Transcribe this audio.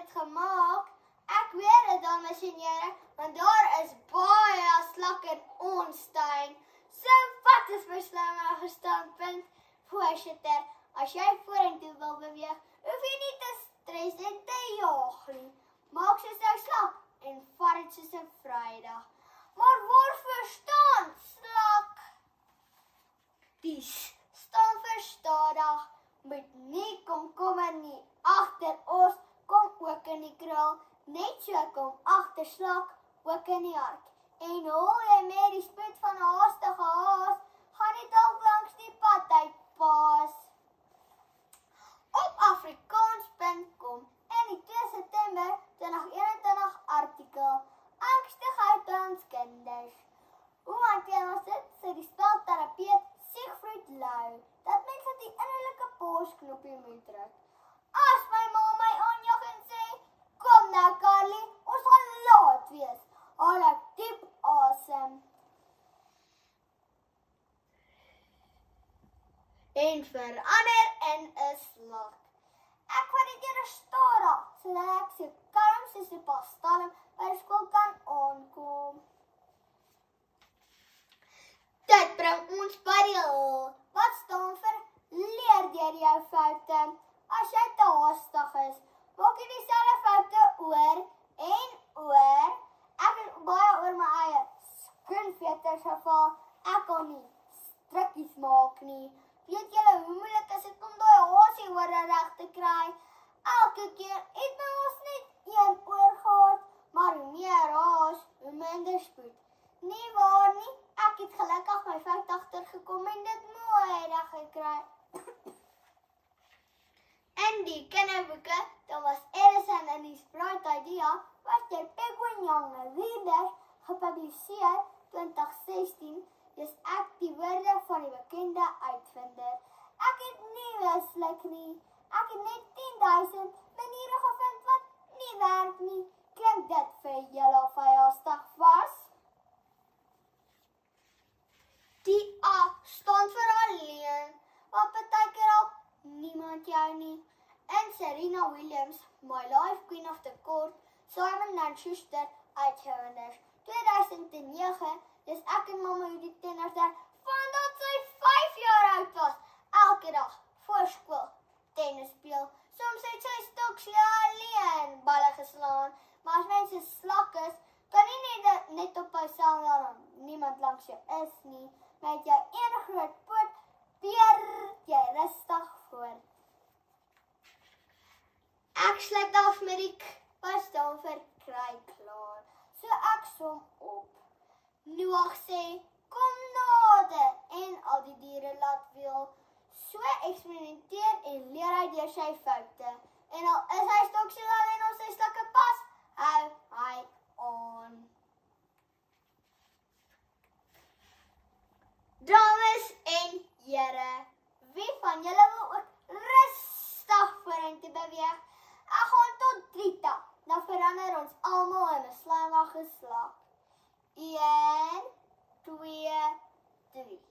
dit gemaak? Ek weet dit, dames en here, want daar is baie slak in ons tuin. So wat is my slimmige standpunt? Voorsitter, as jy vorentoe wil beweeg, hoef jy nie te stres en te jaag nie. Maak soos 'n slak en vat dit soos 'n Vrydag. Maar waarvoor staan slak? Die staan vir stadig, moet nie komkommer nie. Agter ons kom ook in die kraal, net so kom agter slak ook in die hart. En hol jy met die spoed van 'n haastige haas, gaan die dalk langs die pad uitpaas. Op Afrikaans.com in die 2 September 2021 artikel, angstigheid by ons kinders. Hoe hanteer ons dit, sê die spelterapeut Siegfried Lou, dat mens op die innerlike pausknopie moet druk. As my ma my aanjag en sê, kom nou Carly, ons gaan laat wees, haal ek diep asem. En verander in 'n slak. Ek vat dit deur 'n stadig, sodat ek so kalm soos 'n pastalm by die skool kan aankom. Dit bring ons by die L, wat staan vir leer deur jou foute. As jy te haastig is, maak jy dieselfde foute oor en oor. Ek het baie oor my eie skoenveters geval. Ek kan nie strikkies maak nie. Weet julle hoe moeilik is dit om daai hasie oor reg te kry? Elke keer het my ons net een oor gehad, maar hoe meer haas, hoe minder spoed. Nie waar nie, ek het gelukkig my fout agtergekom en dit mooi reg gekry. In die kinderboeke, Thomas Edison en his bright idea, was deur Penguin Young Readers gepubliseer 2016, dis ek die woorde van die bekende uitvinder. Ek het nie mislik nie. Ek het net 10.000 maniere gevind wat nie werk nie. Klink dit vir julle of hy haastig was? Die A staan vir alleen, wat partykeer al niemand jou nie. En Serena Williams, My Life Queen of the Court, Simon & Schuster, uitgewenders. 2009, dis ek en mamma Judith Tenners daar, vandat sy 5 jaar oud was, elke dag voor skool tennis speel. Soms het sy stoks alleen balle geslaan, maar as mense slak is, kan nie net op jou sel daarom niemand langs jou is nie. Met jou een groot poot, peer jy rustig voort. Ek sluit af met die K, wat staan vir kry klaar. So ek som op. Noag sê, kom nader, en al die diere laat wil. So eksperimenteer en leer hy deur sy foute. En al is hy stoksel en ons sy slakke pas, hou hy aan. Dames en here, wie van julle wil ook rustig vorentoe beweeg? Ek gaan tot 3 tel, dan verander ons almal in 'n slimmige slak. 1, 2, 3.